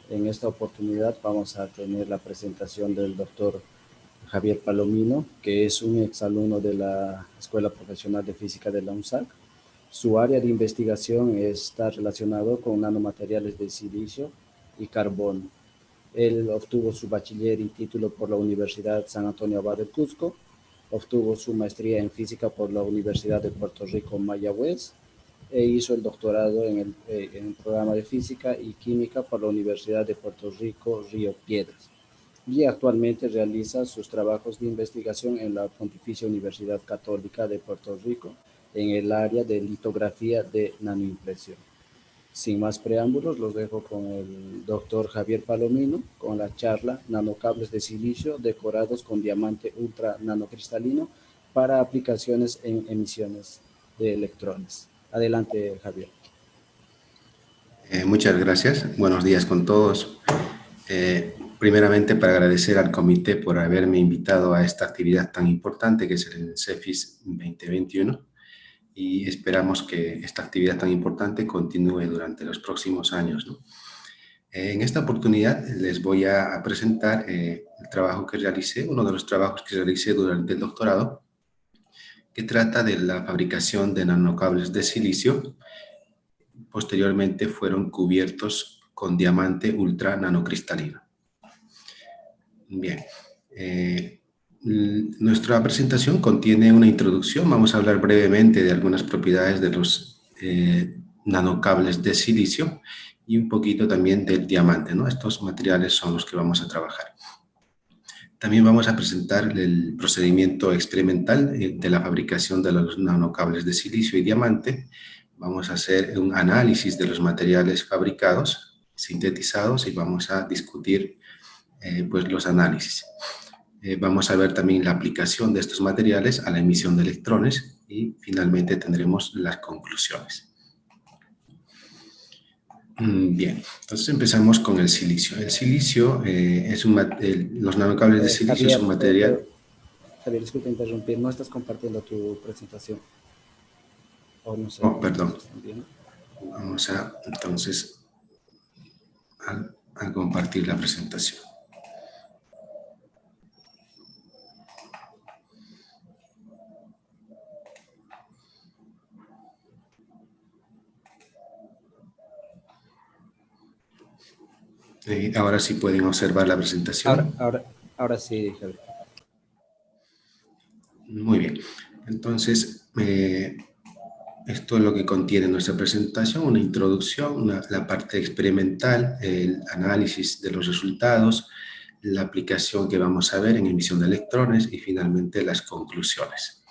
En esta oportunidad vamos a tener la presentación del doctor Javier Palomino, que es un exalumno de la Escuela Profesional de Física de la UNSAC. Su área de investigación está relacionado con nanomateriales de silicio y carbono. Él obtuvo su bachiller y título por la Universidad San Antonio Abad del Cusco, obtuvo su maestría en física por la Universidad de Puerto Rico Mayagüez e hizo el doctorado en el programa de física y química por la Universidad de Puerto Rico Río Piedras, y actualmente realiza sus trabajos de investigación en la Pontificia Universidad Católica de Puerto Rico en el área de litografía de nanoimpresión. Sin más preámbulos, los dejo con el doctor Javier Palomino con la charla Nanocables de silicio decorados con diamante ultra nanocristalino para aplicaciones en emisiones de electrones. Adelante, Javier. Muchas gracias. Buenos días con todos. Primeramente, para agradecer al comité por haberme invitado a esta actividad tan importante que es el CEFIS 2021 y esperamos que esta actividad tan importante continúe durante los próximos años, ¿no? En esta oportunidad les voy a presentar el trabajo que realicé, uno de los trabajos que realicé durante el doctorado, que trata de la fabricación de nanocables de silicio. Posteriormente fueron cubiertos con diamante ultra nanocristalino. Bien, nuestra presentación contiene una introducción. Vamos a hablar brevemente de algunas propiedades de los nanocables de silicio y un poquito también del diamante, ¿no? Estos materiales son los que vamos a trabajar. También vamos a presentar el procedimiento experimental de la fabricación de los nanocables de silicio y diamante. Vamos a hacer un análisis de los materiales fabricados, sintetizados, y vamos a discutir pues los análisis. Vamos a ver también la aplicación de estos materiales a la emisión de electrones y finalmente tendremos las conclusiones. Bien, entonces empezamos con el silicio. El silicio es los nanocables de silicio Javier, es un material... Javier, disculpe interrumpir, no estás compartiendo tu presentación. O no sé. Oh, perdón. Vamos a, entonces, a compartir la presentación. Ahora sí pueden observar la presentación. Ahora sí, Javier. Muy bien. Entonces, esto es lo que contiene nuestra presentación, una introducción, la parte experimental, el análisis de los resultados, la aplicación que vamos a ver en emisión de electrones y finalmente las conclusiones.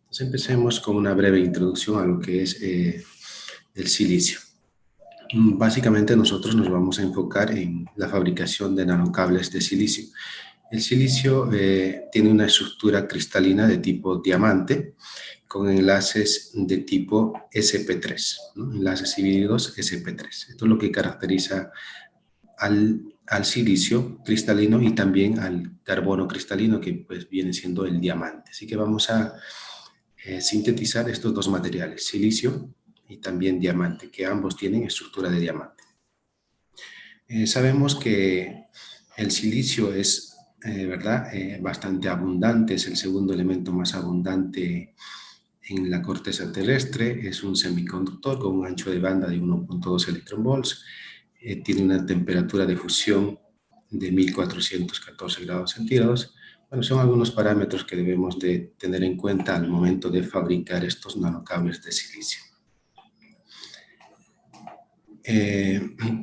Entonces empecemos con una breve introducción a lo que es el silicio. Básicamente nosotros nos vamos a enfocar en la fabricación de nanocables de silicio. El silicio tiene una estructura cristalina de tipo diamante con enlaces de tipo sp3, ¿no? Enlaces híbridos sp3. Esto es lo que caracteriza al silicio cristalino y también al carbono cristalino, que pues viene siendo el diamante. Así que vamos a sintetizar estos dos materiales, silicio y también diamante, que ambos tienen estructura de diamante. Sabemos que el silicio es bastante abundante, es el segundo elemento más abundante en la corteza terrestre, es un semiconductor con un ancho de banda de 1.2 electronvolts, tiene una temperatura de fusión de 1414 grados centígrados. Bueno, son algunos parámetros que debemos de tener en cuenta al momento de fabricar estos nanocables de silicio.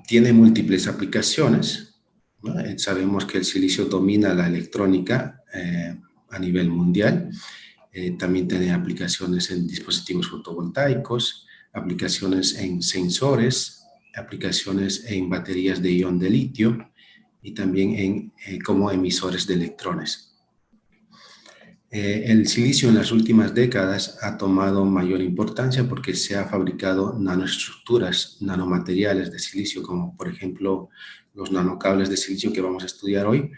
Tiene múltiples aplicaciones, ¿no? Sabemos que el silicio domina la electrónica a nivel mundial. También tiene aplicaciones en dispositivos fotovoltaicos, aplicaciones en sensores, aplicaciones en baterías de ion de litio y también como emisores de electrones. El silicio en las últimas décadas ha tomado mayor importancia porque se ha fabricado nanoestructuras, nanomateriales de silicio, como por ejemplo los nanocables de silicio que vamos a estudiar hoy,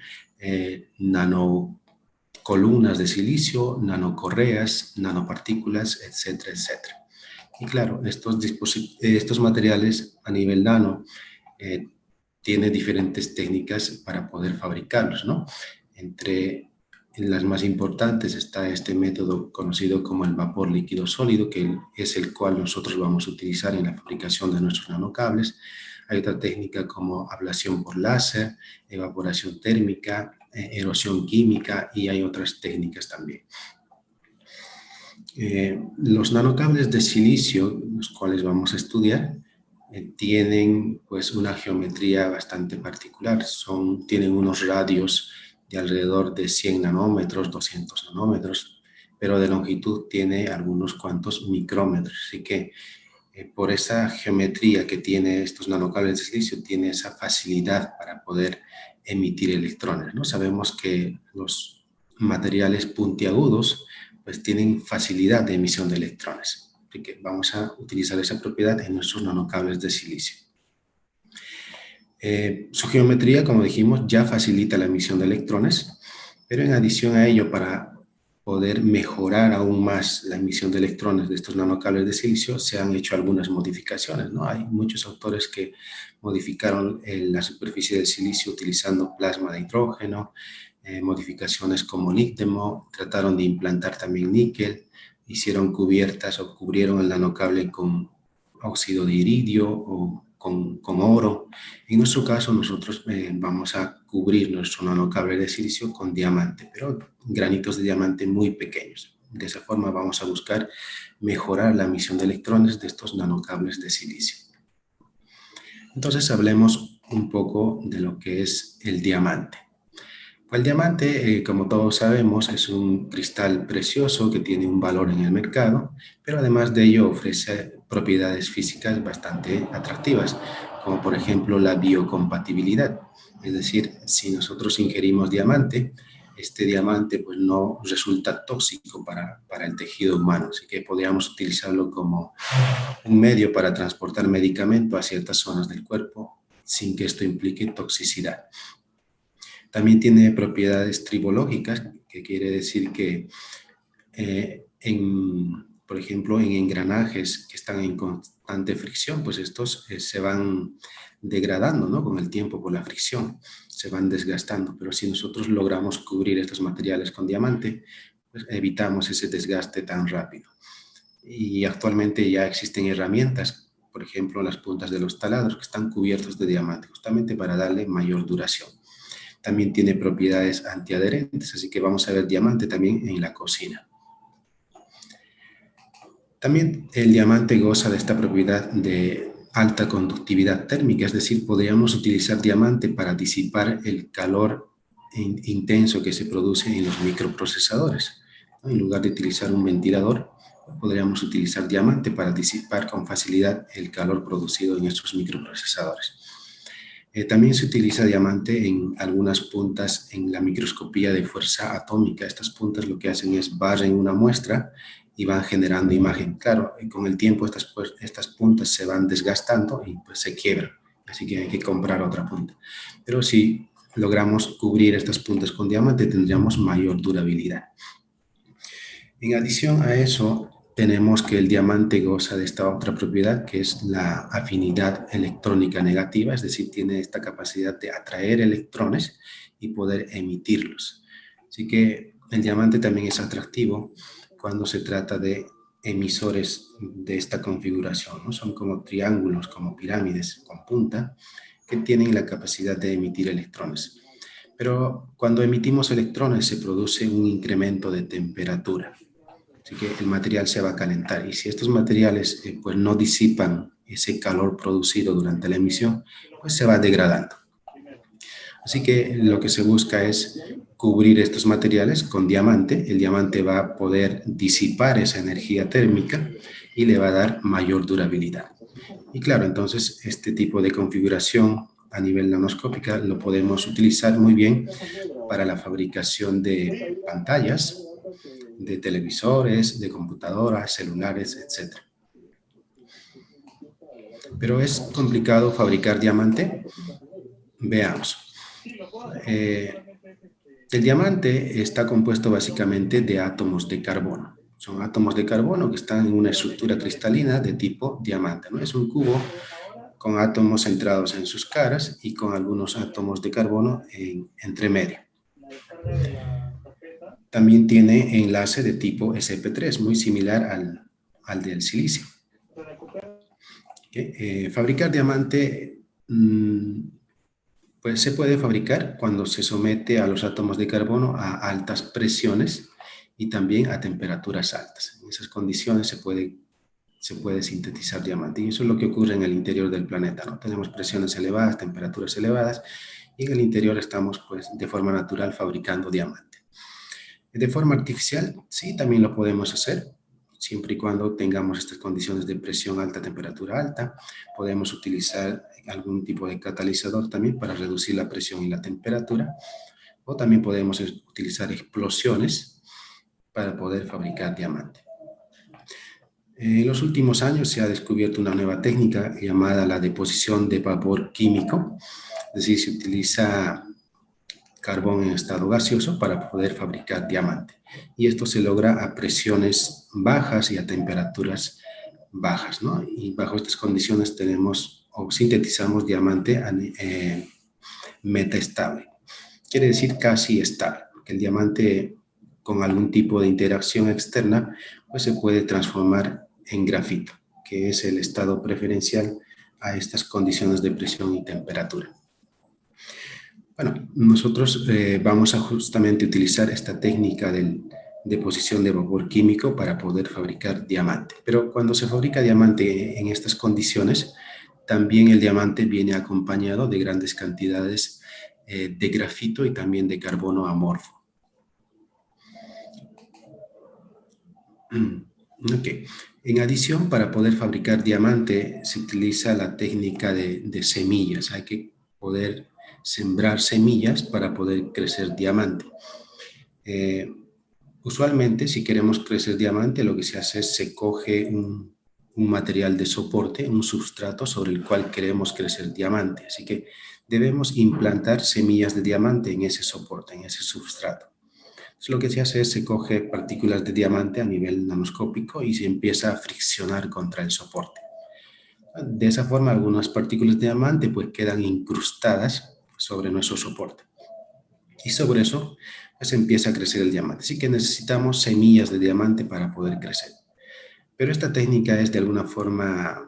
nanocolumnas de silicio, nanocorreas, nanopartículas, etcétera, etcétera. Y claro, estos materiales a nivel nano tiene diferentes técnicas para poder fabricarlos, ¿no? Entre las más importantes está este método conocido como el vapor líquido sólido, que es el cual nosotros vamos a utilizar en la fabricación de nuestros nanocables. Hay otra técnica como ablación por láser, evaporación térmica, erosión química, y hay otras técnicas también. Los nanocables de silicio, los cuales vamos a estudiar, tienen pues una geometría bastante particular. Tienen unos radios de alrededor de 100 nanómetros, 200 nanómetros, pero de longitud tiene algunos cuantos micrómetros. Así que por esa geometría que tiene estos nanocables de silicio, tiene esa facilidad para poder emitir electrones, ¿no? Sabemos que los materiales puntiagudos pues tienen facilidad de emisión de electrones. Así que vamos a utilizar esa propiedad en nuestros nanocables de silicio. Su geometría, como dijimos, ya facilita la emisión de electrones, pero en adición a ello, para poder mejorar aún más la emisión de electrones de estos nanocables de silicio, se han hecho algunas modificaciones, ¿no? Hay muchos autores que modificaron la superficie del silicio utilizando plasma de hidrógeno, modificaciones como níquel, trataron de implantar también níquel, hicieron cubiertas o cubrieron el nanocable con óxido de iridio o con oro. En nuestro caso, nosotros vamos a cubrir nuestro nanocable de silicio con diamante, pero granitos de diamante muy pequeños. De esa forma vamos a buscar mejorar la emisión de electrones de estos nanocables de silicio. Entonces hablemos un poco de lo que es el diamante. El diamante, como todos sabemos, es un cristal precioso que tiene un valor en el mercado, pero además de ello ofrece propiedades físicas bastante atractivas, como por ejemplo la biocompatibilidad. Es decir, si nosotros ingerimos diamante, este diamante pues no resulta tóxico para el tejido humano, así que podríamos utilizarlo como un medio para transportar medicamento a ciertas zonas del cuerpo sin que esto implique toxicidad. También tiene propiedades tribológicas, que quiere decir que, por ejemplo, en engranajes que están en constante fricción, pues estos se van degradando, ¿no? Con el tiempo por la fricción, se van desgastando. Pero si nosotros logramos cubrir estos materiales con diamante, pues evitamos ese desgaste tan rápido. Y actualmente ya existen herramientas, por ejemplo, las puntas de los taladros, que están cubiertos de diamante, justamente para darle mayor duración. También tiene propiedades antiadherentes, así que vamos a ver diamante también en la cocina. También el diamante goza de esta propiedad de alta conductividad térmica, es decir, podríamos utilizar diamante para disipar el calor intenso que se produce en los microprocesadores. En lugar de utilizar un ventilador, podríamos utilizar diamante para disipar con facilidad el calor producido en estos microprocesadores. También se utiliza diamante en algunas puntas en la microscopía de fuerza atómica. Estas puntas lo que hacen es barren una muestra y van generando imagen. Claro, con el tiempo estas puntas se van desgastando y pues se quiebran, así que hay que comprar otra punta. Pero si logramos cubrir estas puntas con diamante, tendríamos mayor durabilidad. En adición a eso, tenemos que el diamante goza de esta otra propiedad, que es la afinidad electrónica negativa, es decir, tiene esta capacidad de atraer electrones y poder emitirlos. Así que el diamante también es atractivo cuando se trata de emisores de esta configuración, ¿no? Son como triángulos, como pirámides con punta, que tienen la capacidad de emitir electrones. Pero cuando emitimos electrones se produce un incremento de temperatura. Así que el material se va a calentar y si estos materiales pues no disipan ese calor producido durante la emisión, pues se va degradando. Así que lo que se busca es cubrir estos materiales con diamante. El diamante va a poder disipar esa energía térmica y le va a dar mayor durabilidad. Y claro, entonces este tipo de configuración a nivel nanoscópica lo podemos utilizar muy bien para la fabricación de pantallas, de televisores, de computadoras, celulares, etc. Pero es complicado fabricar diamante. Veamos. El diamante está compuesto básicamente de átomos de carbono. Son átomos de carbono que están en una estructura cristalina de tipo diamante, ¿no? Es un cubo con átomos centrados en sus caras y con algunos átomos de carbono entre medio. También tiene enlace de tipo sp3, muy similar al del silicio. Fabricar diamante pues se puede fabricar cuando se somete a los átomos de carbono a altas presiones y también a temperaturas altas. En esas condiciones se puede sintetizar diamante, y eso es lo que ocurre en el interior del planeta, ¿no? Tenemos presiones elevadas, temperaturas elevadas, y en el interior estamos, pues, de forma natural fabricando diamante. De forma artificial, sí, también lo podemos hacer, siempre y cuando tengamos estas condiciones de presión alta, temperatura alta. Podemos utilizar algún tipo de catalizador también para reducir la presión y la temperatura, o también podemos utilizar explosiones para poder fabricar diamante. En los últimos años se ha descubierto una nueva técnica llamada la deposición de vapor químico, es decir, se utiliza carbón en estado gaseoso para poder fabricar diamante. Y esto se logra a presiones bajas y a temperaturas bajas, ¿no? Y bajo estas condiciones tenemos o sintetizamos diamante metaestable. Quiere decir casi estable, porque el diamante con algún tipo de interacción externa pues se puede transformar en grafito, que es el estado preferencial a estas condiciones de presión y temperatura. Bueno, nosotros vamos a justamente utilizar esta técnica de deposición de vapor químico para poder fabricar diamante. Pero cuando se fabrica diamante en estas condiciones, también el diamante viene acompañado de grandes cantidades de grafito y también de carbono amorfo. Ok. En adición, para poder fabricar diamante se utiliza la técnica de semillas. Hay que poder sembrar semillas para poder crecer diamante. Usualmente, si queremos crecer diamante, lo que se hace es se coge un material de soporte, un substrato sobre el cual queremos crecer diamante. Así que debemos implantar semillas de diamante en ese soporte, en ese substrato. Entonces, lo que se hace es se coge partículas de diamante a nivel nanoscópico y se empieza a friccionar contra el soporte. De esa forma, algunas partículas de diamante pues quedan incrustadas sobre nuestro soporte. Y sobre eso pues empieza a crecer el diamante. Así que necesitamos semillas de diamante para poder crecer. Pero esta técnica es de alguna forma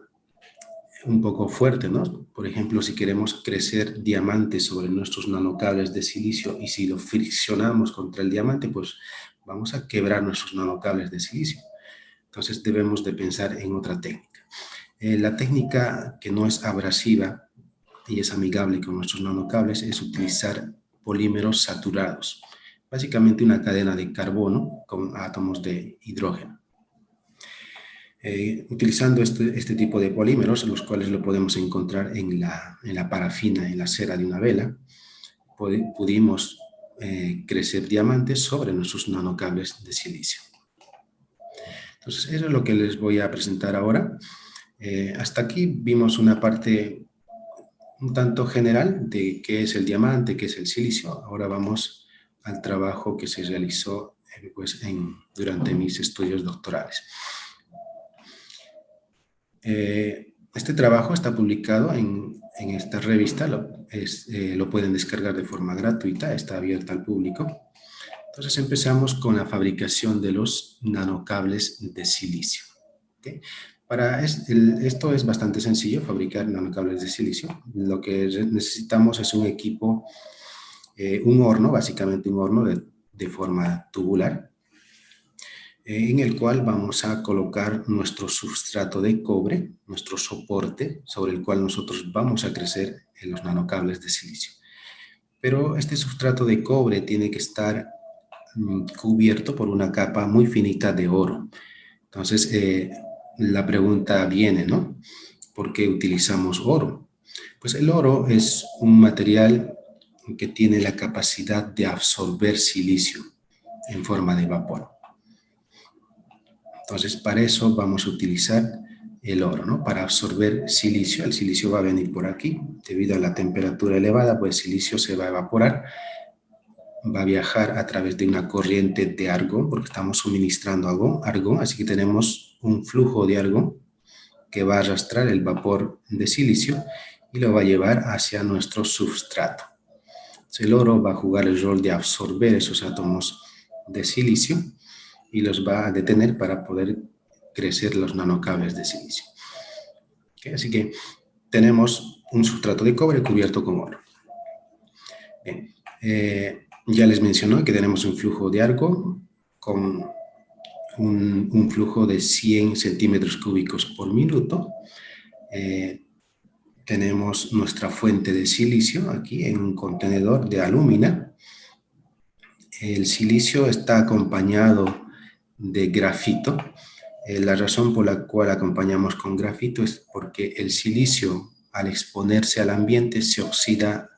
un poco fuerte, ¿no? Por ejemplo, si queremos crecer diamante sobre nuestros nanocables de silicio y si lo friccionamos contra el diamante, pues vamos a quebrar nuestros nanocables de silicio. Entonces debemos de pensar en otra técnica. La técnica que no es abrasiva y es amigable con nuestros nanocables es utilizar polímeros saturados. Básicamente una cadena de carbono con átomos de hidrógeno. Utilizando este tipo de polímeros, los cuales lo podemos encontrar en la parafina, en la cera de una vela, pudimos crecer diamantes sobre nuestros nanocables de silicio. Entonces, eso es lo que les voy a presentar ahora. Hasta aquí vimos una parte un tanto general de qué es el diamante, qué es el silicio. Ahora vamos al trabajo que se realizó durante mis estudios doctorales. Este trabajo está publicado en esta revista, lo pueden descargar de forma gratuita, está abierta al público. Entonces empezamos con la fabricación de los nanocables de silicio. ¿Okay? Esto es bastante sencillo, fabricar nanocables de silicio. Lo que necesitamos es un equipo, un horno, básicamente un horno de forma tubular, en el cual vamos a colocar nuestro sustrato de cobre, nuestro soporte, sobre el cual nosotros vamos a crecer en los nanocables de silicio. Pero este sustrato de cobre tiene que estar cubierto por una capa muy finita de oro. Entonces, la pregunta viene, ¿no? ¿Por qué utilizamos oro? Pues el oro es un material que tiene la capacidad de absorber silicio en forma de vapor. Entonces, para eso vamos a utilizar el oro, ¿no? Para absorber silicio. El silicio va a venir por aquí. Debido a la temperatura elevada, pues el silicio se va a evaporar. Va a viajar a través de una corriente de argón, porque estamos suministrando argón, así que tenemos un flujo de argón que va a arrastrar el vapor de silicio y lo va a llevar hacia nuestro substrato. Entonces, el oro va a jugar el rol de absorber esos átomos de silicio y los va a detener para poder crecer los nanocables de silicio. ¿Okay? Así que tenemos un sustrato de cobre cubierto con oro. Bien, ya les mencioné que tenemos un flujo de arco con un flujo de 100 centímetros cúbicos por minuto. Tenemos nuestra fuente de silicio aquí en un contenedor de alúmina. El silicio está acompañado de grafito. La razón por la cual acompañamos con grafito es porque el silicio, al exponerse al ambiente, se oxida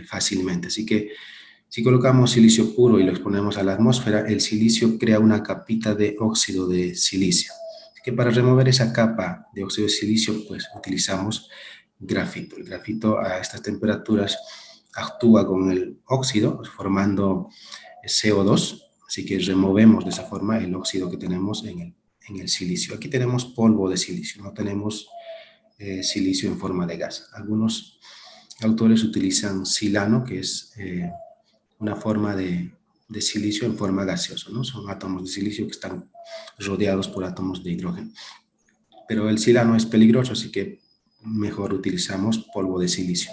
fácilmente. Así que si colocamos silicio puro y lo exponemos a la atmósfera, el silicio crea una capita de óxido de silicio. Así que para remover esa capa de óxido de silicio, pues utilizamos grafito. El grafito a estas temperaturas actúa con el óxido, formando CO2, así que removemos de esa forma el óxido que tenemos en el silicio. Aquí tenemos polvo de silicio, no tenemos silicio en forma de gas. Algunos autores utilizan silano, que es una forma de silicio en forma gaseosa, ¿no? Son átomos de silicio que están rodeados por átomos de hidrógeno. Pero el silano es peligroso, así que mejor utilizamos polvo de silicio.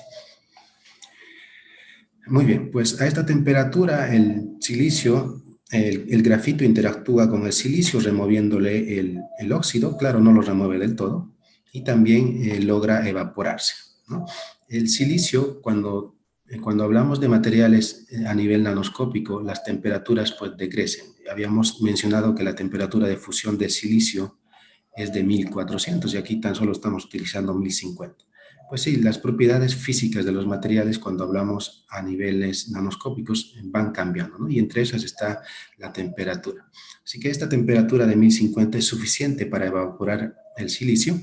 Muy bien, pues a esta temperatura el silicio, el grafito interactúa con el silicio removiéndole el óxido, claro, no lo remueve del todo, y también logra evaporarse, ¿no? El silicio, cuando hablamos de materiales a nivel nanoscópico, las temperaturas pues decrecen. Habíamos mencionado que la temperatura de fusión del silicio es de 1400 y aquí tan solo estamos utilizando 1050. Pues sí, las propiedades físicas de los materiales cuando hablamos a niveles nanoscópicos van cambiando, ¿no? Y entre esas está la temperatura. Así que esta temperatura de 1050 es suficiente para evaporar el silicio.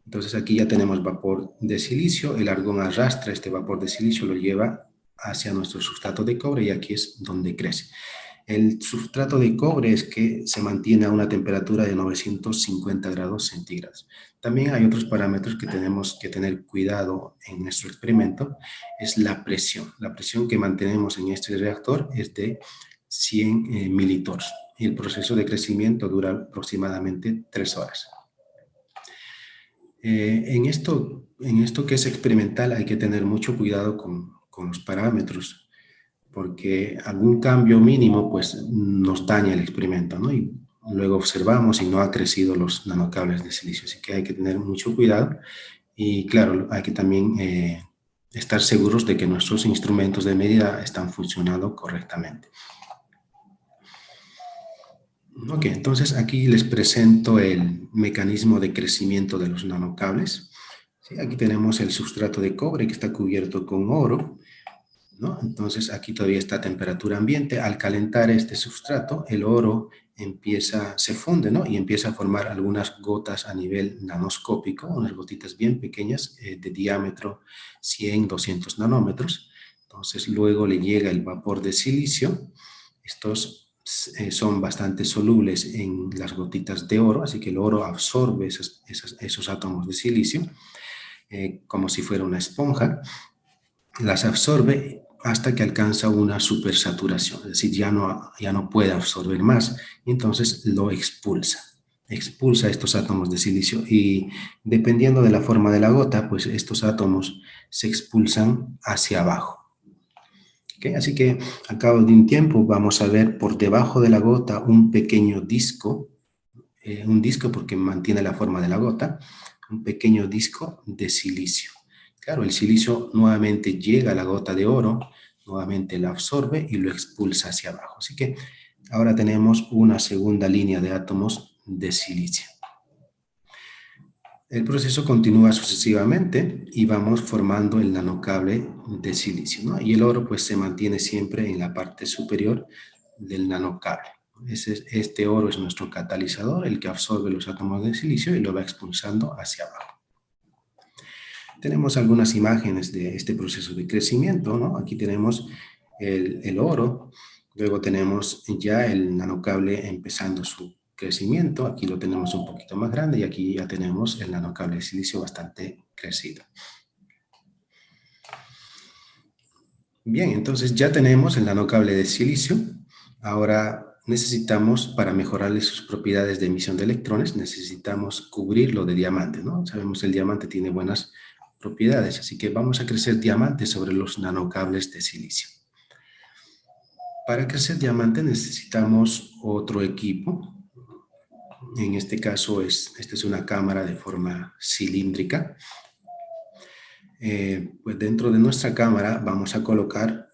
Entonces aquí ya tenemos vapor de silicio, el argón arrastra este vapor de silicio, lo lleva hacia nuestro sustrato de cobre y aquí es donde crece. El sustrato de cobre es que se mantiene a una temperatura de 950 grados centígrados. También hay otros parámetros que tenemos que tener cuidado en nuestro experimento, es la presión. La presión que mantenemos en este reactor es de 100 militors y el proceso de crecimiento dura aproximadamente 3 horas. En esto que es experimental hay que tener mucho cuidado con los parámetros, porque algún cambio mínimo pues nos daña el experimento, ¿no? Y luego observamos y no ha crecido los nanocables de silicio, así que hay que tener mucho cuidado y claro, hay que también estar seguros de que nuestros instrumentos de medida están funcionando correctamente. Ok, entonces aquí les presento el mecanismo de crecimiento de los nanocables. ¿Sí? Aquí tenemos el sustrato de cobre que está cubierto con oro, ¿no? Entonces aquí todavía está a temperatura ambiente. Al calentar este sustrato, el oro se funde, ¿no? Y empieza a formar algunas gotas a nivel nanoscópico, unas gotitas bien pequeñas de diámetro 100, 200 nanómetros. Entonces luego le llega el vapor de silicio. Estos son bastante solubles en las gotitas de oro, así que el oro absorbe esos átomos de silicio como si fuera una esponja, las absorbe hasta que alcanza una supersaturación, es decir, ya no puede absorber más, y entonces lo expulsa estos átomos de silicio y dependiendo de la forma de la gota, pues estos átomos se expulsan hacia abajo. ¿Okay? Así que al cabo de un tiempo vamos a ver por debajo de la gota un pequeño disco, un disco porque mantiene la forma de la gota, un pequeño disco de silicio. Claro, el silicio nuevamente llega a la gota de oro, nuevamente la absorbe y lo expulsa hacia abajo. Así que ahora tenemos una segunda línea de átomos de silicio. El proceso continúa sucesivamente y vamos formando el nanocable de silicio, ¿no? Y el oro pues se mantiene siempre en la parte superior del nanocable. Este oro es nuestro catalizador, el que absorbe los átomos de silicio y lo va expulsando hacia abajo. Tenemos algunas imágenes de este proceso de crecimiento, ¿no? Aquí tenemos el oro, luego tenemos ya el nanocable empezando su crecimiento. Aquí lo tenemos un poquito más grande y aquí ya tenemos el nanocable de silicio bastante crecido. Bien, entonces ya tenemos el nanocable de silicio. Ahora necesitamos, para mejorarle sus propiedades de emisión de electrones, necesitamos cubrirlo de diamante, ¿no? Sabemos que el diamante tiene buenas propiedades, así que vamos a crecer diamante sobre los nanocables de silicio. Para crecer diamante necesitamos otro equipo. En este caso, esta es una cámara de forma cilíndrica. Pues dentro de nuestra cámara vamos a colocar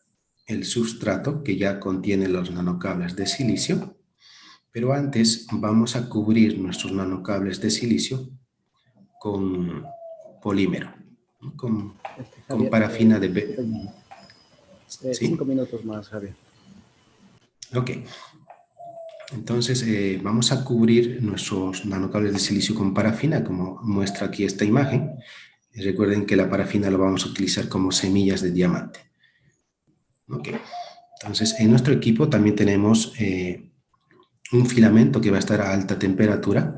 el sustrato que ya contiene los nanocables de silicio, pero antes vamos a cubrir nuestros nanocables de silicio con polímero, ¿no? con Javier, parafina de... disculpen, ¿Sí? 5 minutos más, Javier. Ok. Entonces vamos a cubrir nuestros nanocables de silicio con parafina, como muestra aquí esta imagen. Recuerden que la parafina lo vamos a utilizar como semillas de diamante. Ok. Entonces, en nuestro equipo también tenemos un filamento que va a estar a alta temperatura,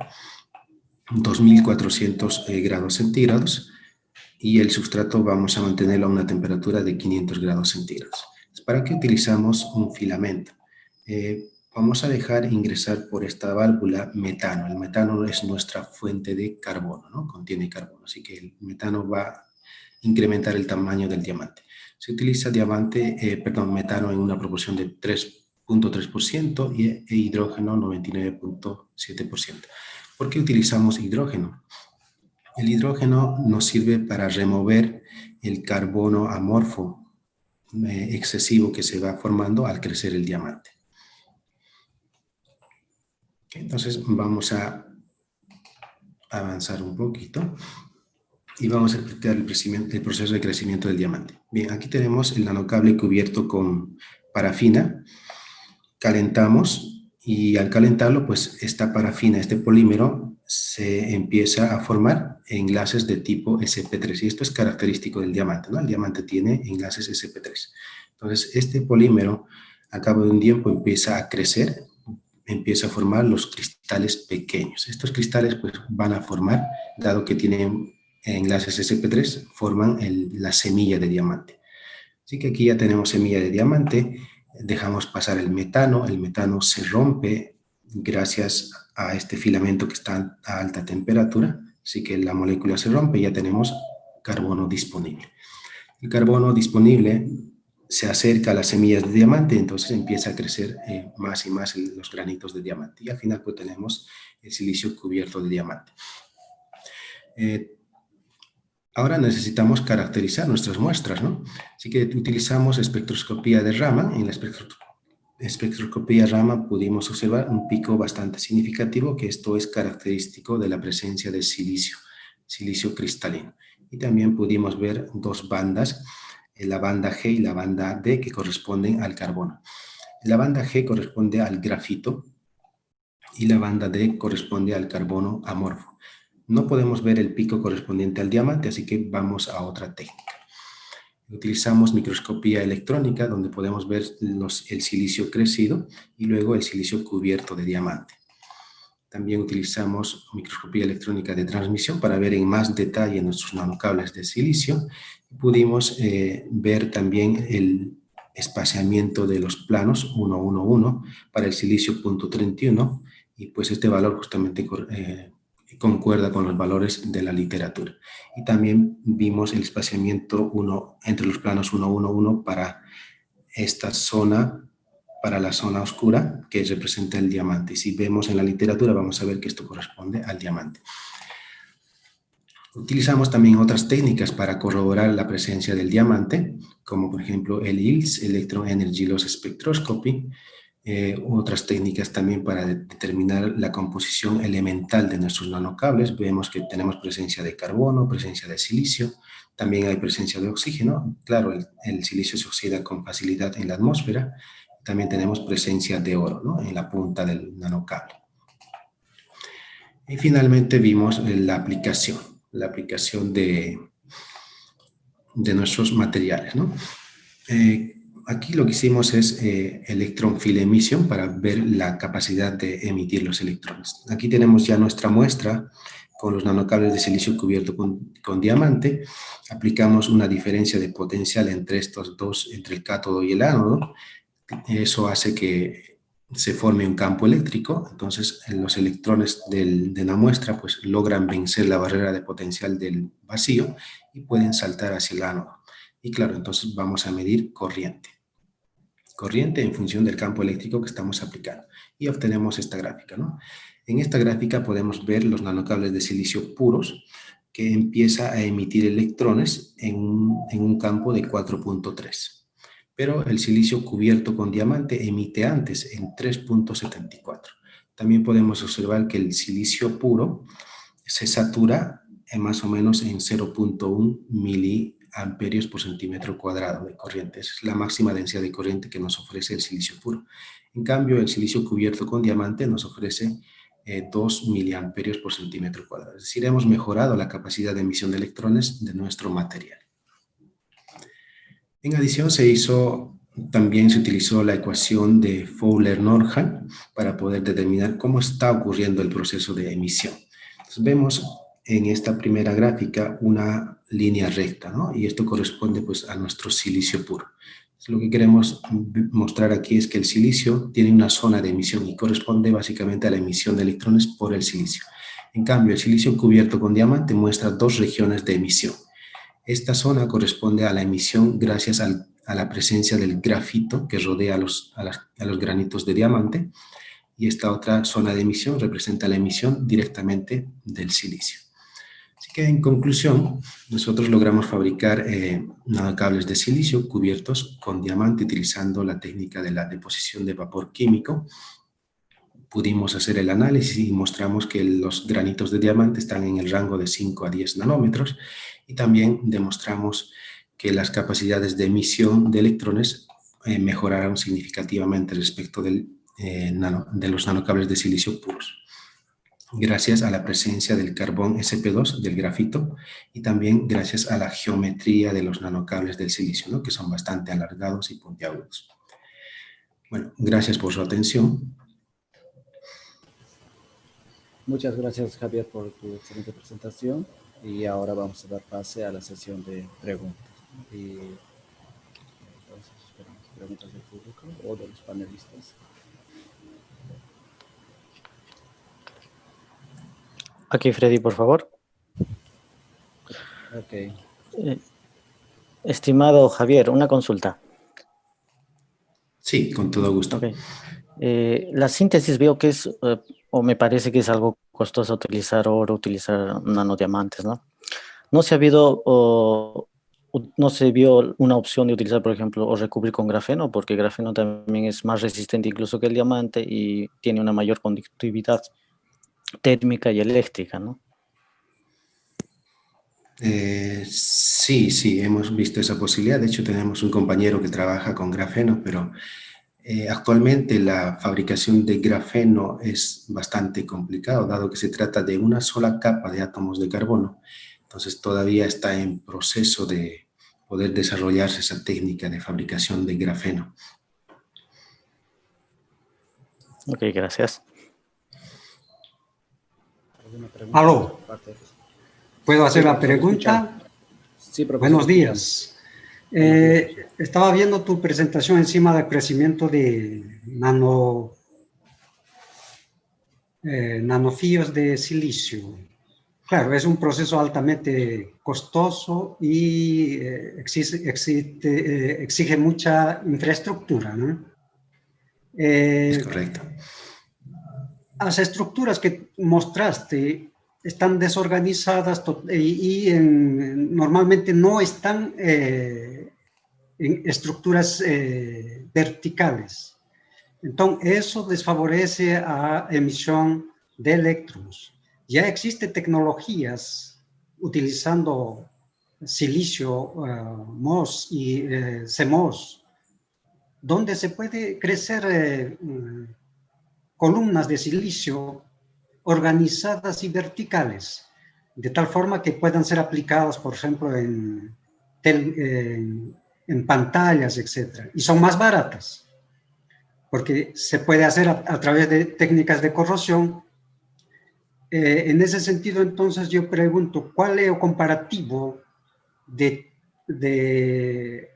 2400 grados centígrados, y el sustrato vamos a mantenerlo a una temperatura de 500 grados centígrados. ¿Para qué utilizamos un filamento? Vamos a dejar ingresar por esta válvula metano. El metano es nuestra fuente de carbono, ¿no? Contiene carbono, así que el metano va a incrementar el tamaño del diamante. Se utiliza metano en una proporción de 3.3% e hidrógeno 99.7%. ¿Por qué utilizamos hidrógeno? El hidrógeno nos sirve para remover el carbono amorfo excesivo que se va formando al crecer el diamante. Entonces vamos a avanzar un poquito y vamos a explicar el proceso de crecimiento del diamante. Bien, aquí tenemos el nanocable cubierto con parafina. Calentamos y al calentarlo, pues esta parafina, este polímero, se empieza a formar enlaces de tipo sp3. Y esto es característico del diamante, ¿no? El diamante tiene enlaces sp3. Entonces, este polímero, a cabo de un tiempo, empieza a crecer, empieza a formar los cristales pequeños. Estos cristales pues van a formar, dado que tienen enlaces sp3, forman la semilla de diamante. Así que aquí ya tenemos semilla de diamante, dejamos pasar el metano se rompe gracias a este filamento que está a alta temperatura, así que la molécula se rompe y ya tenemos carbono disponible. El carbono disponible se acerca a las semillas de diamante, entonces empieza a crecer más y más los granitos de diamante. Y al final pues tenemos el silicio cubierto de diamante. Ahora necesitamos caracterizar nuestras muestras, ¿no? Así que utilizamos espectroscopía de Raman. En la espectroscopía Raman pudimos observar un pico bastante significativo, que esto es característico de la presencia de silicio cristalino. Y también pudimos ver dos bandas, la banda G y la banda D, que corresponden al carbono. La banda G corresponde al grafito y la banda D corresponde al carbono amorfo. No podemos ver el pico correspondiente al diamante, así que vamos a otra técnica. Utilizamos microscopía electrónica, donde podemos ver el silicio crecido y luego el silicio cubierto de diamante. También utilizamos microscopía electrónica de transmisión para ver en más detalle nuestros nanocables de silicio. Pudimos ver también el espaciamiento de los planos 111 para el silicio .31, y pues este valor justamente concuerda con los valores de la literatura. Y también vimos el espaciamiento entre los planos 111 para esta zona, para la zona oscura que representa el diamante. Si vemos en la literatura vamos a ver que esto corresponde al diamante. Utilizamos también otras técnicas para corroborar la presencia del diamante, como por ejemplo el ELS, Electron Energy Loss Spectroscopy, otras técnicas también para determinar la composición elemental de nuestros nanocables. Vemos que tenemos presencia de carbono, presencia de silicio, también hay presencia de oxígeno. Claro, el silicio se oxida con facilidad en la atmósfera. También tenemos presencia de oro, ¿no?, en la punta del nanocable. Y finalmente vimos la aplicación de nuestros materiales, ¿no? aquí lo que hicimos es electron field emission para ver la capacidad de emitir los electrones. Aquí tenemos ya nuestra muestra con los nanocables de silicio cubierto con diamante. Aplicamos una diferencia de potencial entre estos dos, entre el cátodo y el ánodo. Eso hace que se forme un campo eléctrico. Entonces, los electrones de la muestra pues, logran vencer la barrera de potencial del vacío y pueden saltar hacia el ánodo. Y claro, entonces vamos a medir corriente en función del campo eléctrico que estamos aplicando. Y obtenemos esta gráfica, ¿no? En esta gráfica podemos ver los nanocables de silicio puros que empieza a emitir electrones en un campo de 4.3. Pero el silicio cubierto con diamante emite antes en 3.74. También podemos observar que el silicio puro se satura más o menos en 0.1 miliamperios por centímetro cuadrado de corriente. Esa es la máxima densidad de corriente que nos ofrece el silicio puro. En cambio, el silicio cubierto con diamante nos ofrece 2 miliamperios por centímetro cuadrado. Es decir, hemos mejorado la capacidad de emisión de electrones de nuestro material. En adición, también se utilizó la ecuación de Fowler-Norham para poder determinar cómo está ocurriendo el proceso de emisión. Entonces, vemos en esta primera gráfica una línea recta, ¿no? Y esto corresponde pues a nuestro silicio puro. Entonces, lo que queremos mostrar aquí es que el silicio tiene una zona de emisión y corresponde básicamente a la emisión de electrones por el silicio. En cambio, el silicio cubierto con diamante muestra dos regiones de emisión. Esta zona corresponde a la emisión gracias a la presencia del grafito que rodea a los granitos de diamante, y esta otra zona de emisión representa la emisión directamente del silicio. Así que en conclusión, nosotros logramos fabricar nanocables de silicio cubiertos con diamante utilizando la técnica de la deposición de vapor químico. Pudimos hacer el análisis y mostramos que los granitos de diamante están en el rango de 5 a 10 nanómetros, y también demostramos que las capacidades de emisión de electrones mejoraron significativamente respecto de los nanocables de silicio puros, gracias a la presencia del carbón sp2 del grafito y también gracias a la geometría de los nanocables del silicio, ¿no? Que son bastante alargados y puntiagudos. Bueno, gracias por su atención. Muchas gracias, Javier, por tu excelente presentación. Y ahora vamos a dar pase a la sesión de preguntas. Y entonces esperamos preguntas del público o de los panelistas. Aquí, Freddy, por favor. Ok. Estimado Javier, una consulta. Sí, con todo gusto. Okay. La síntesis veo que es, o me parece que es algo costoso utilizar oro, utilizar nanodiamantes, ¿no? No se vio una opción de utilizar, por ejemplo, o recubrir con grafeno, porque el grafeno también es más resistente incluso que el diamante y tiene una mayor conductividad térmica y eléctrica, ¿no? Sí, hemos visto esa posibilidad. De hecho, tenemos un compañero que trabaja con grafeno, pero actualmente la fabricación de grafeno es bastante complicado, dado que se trata de una sola capa de átomos de carbono. Entonces, todavía está en proceso de poder desarrollarse esa técnica de fabricación de grafeno. Ok, gracias. Aló. ¿Puedo hacer la pregunta? Sí, profesor. Buenos días. Estaba viendo tu presentación encima del crecimiento de nanofíos de silicio. Claro, es un proceso altamente costoso y exige mucha infraestructura, ¿no? Es correcto. Las estructuras que mostraste están desorganizadas y normalmente no están en estructuras verticales. Entonces, eso desfavorece a emisión de electrones. Ya existen tecnologías utilizando silicio, MOS y CMOS, donde se puede crecer columnas de silicio organizadas y verticales, de tal forma que puedan ser aplicadas, por ejemplo, en en pantallas, etc. Y son más baratas, porque se puede hacer a través de técnicas de corrosión. En ese sentido, entonces, yo pregunto, ¿cuál es el comparativo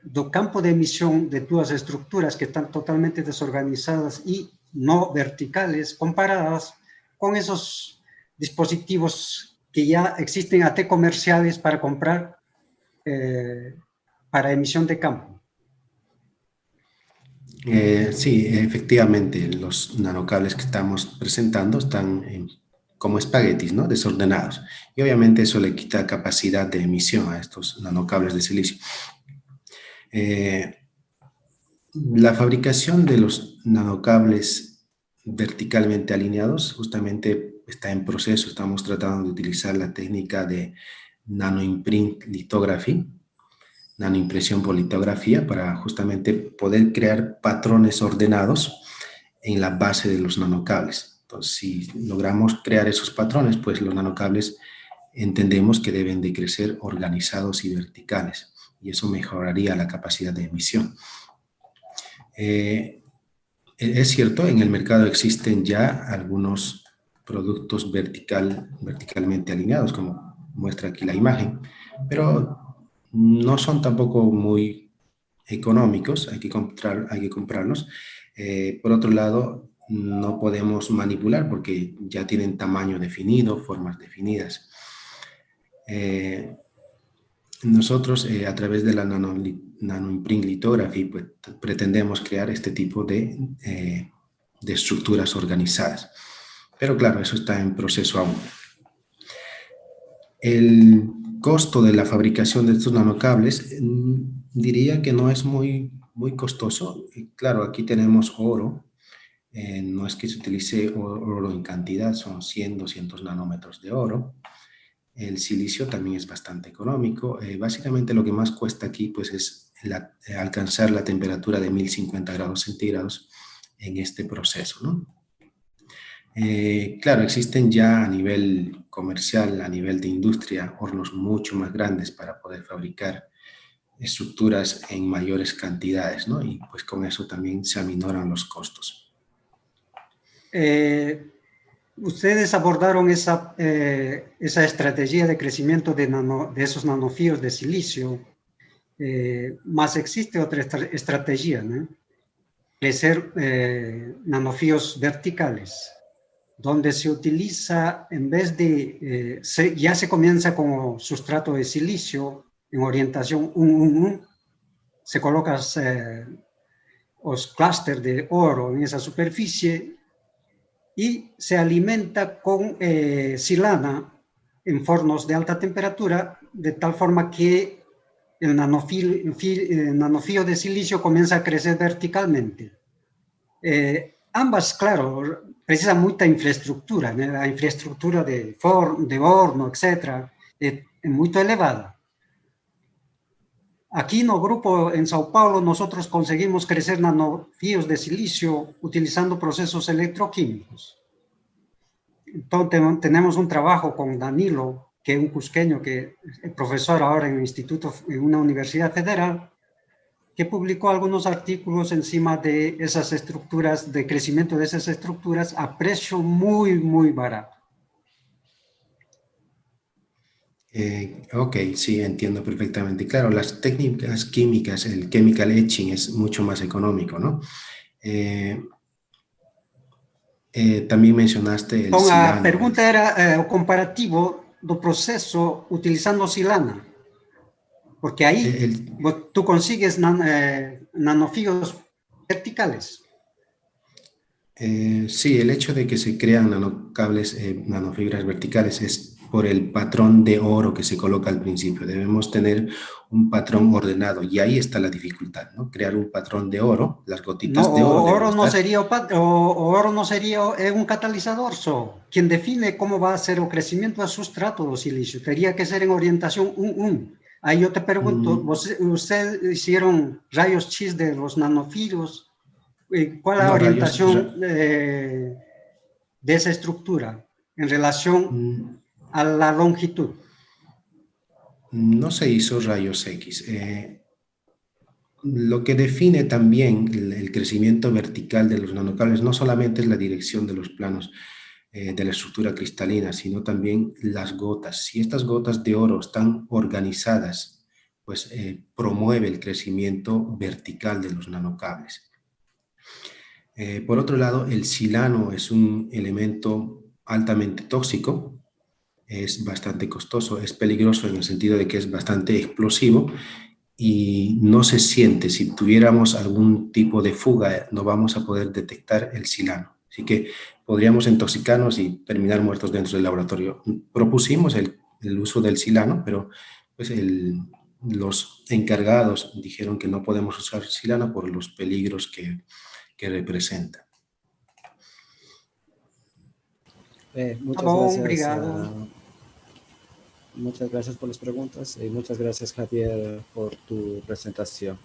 do campo de emisión de tus estructuras que están totalmente desorganizadas y no verticales, comparadas con esos dispositivos que ya existen AT comerciales para comprar para emisión de campo? Sí, efectivamente, los nanocables que estamos presentando están como espaguetis, ¿no? Desordenados. Y obviamente eso le quita capacidad de emisión a estos nanocables de silicio. La fabricación de los nanocables verticalmente alineados justamente está en proceso. Estamos tratando de utilizar la técnica de nanoimprint lithography, nanoimpresión por litografía, para justamente poder crear patrones ordenados en la base de los nanocables. Entonces, si logramos crear esos patrones, pues los nanocables entendemos que deben de crecer organizados y verticales, y eso mejoraría la capacidad de emisión. Es cierto, en el mercado existen ya algunos productos verticalmente alineados, como muestra aquí la imagen, pero no son tampoco muy económicos, hay que comprarlos. Por otro lado, no podemos manipular porque ya tienen tamaño definido, formas definidas. Nosotros, a través de la nanoimprint lithography, pues, pretendemos crear este tipo de estructuras organizadas. Pero claro, eso está en proceso aún. El costo de la fabricación de estos nanocables, diría que no es muy costoso. Claro, aquí tenemos oro. No es que se utilice oro en cantidad, son 100, 200 nanómetros de oro. El silicio también es bastante económico. Básicamente lo que más cuesta aquí pues, es alcanzar la temperatura de 1050 grados centígrados en este proceso, ¿no? Claro, existen ya a nivel comercial, a nivel de industria, hornos mucho más grandes para poder fabricar estructuras en mayores cantidades, ¿no? Y pues con eso también se aminoran los costos. Ustedes abordaron esa estrategia de crecimiento de esos nanofíos de silicio, más existe otra estrategia, ¿no? Crecer nanofíos verticales, donde se utiliza, en vez de, ya se comienza como sustrato de silicio en orientación se colocan los clústeres de oro en esa superficie y se alimenta con silana en fornos de alta temperatura, de tal forma que el nanofío de silicio comienza a crecer verticalmente. Ambas, claro, precisan mucha infraestructura, ¿no? La infraestructura de horno, etc., es muy elevada. Aquí en el grupo en Sao Paulo nosotros conseguimos crecer nanofíos de silicio utilizando procesos electroquímicos. Entonces tenemos un trabajo con Danilo, que es un cusqueño que es profesor ahora en un instituto, en una universidad federal, que publicó algunos artículos encima de esas estructuras, de crecimiento de esas estructuras a precio muy barato. Ok, sí, entiendo perfectamente. Claro, las técnicas químicas, el chemical etching es mucho más económico, ¿no? También mencionaste el Então, silano. a pergunta era o comparativo do processo utilizando silana. Porque ahí tú consigues nanofíos verticales. Sí, el hecho de que se crean nanocables, nanofibras verticales es por el patrón de oro que se coloca al principio. Debemos tener un patrón ordenado y ahí está la dificultad, ¿no? Crear un patrón de oro, las gotitas de oro. Oro no sería un catalizador só. Quien define cómo va a ser el crecimiento del sustrato del silicio tendría que ser en orientación 1-1. Ahí yo te pregunto, ¿ustedes hicieron rayos X de los nanofilos? ¿Cuál es la orientación de esa estructura en relación a la longitud? No se hizo rayos X. lo que define también el crecimiento vertical de los nanocables no solamente es la dirección de los planos de la estructura cristalina, sino también las gotas. Si estas gotas de oro están organizadas, pues promueve el crecimiento vertical de los nanocables. Por otro lado, el silano es un elemento altamente tóxico, es bastante costoso, es peligroso en el sentido de que es bastante explosivo y no se siente. Si tuviéramos algún tipo de fuga, no vamos a poder detectar el silano. Así que podríamos intoxicarnos y terminar muertos dentro del laboratorio. Propusimos el uso del silano, pero pues los encargados dijeron que no podemos usar silano por los peligros que representa. Muchas Bom, gracias. obrigado. Muchas gracias por las preguntas y muchas gracias, Javier, por tu presentación.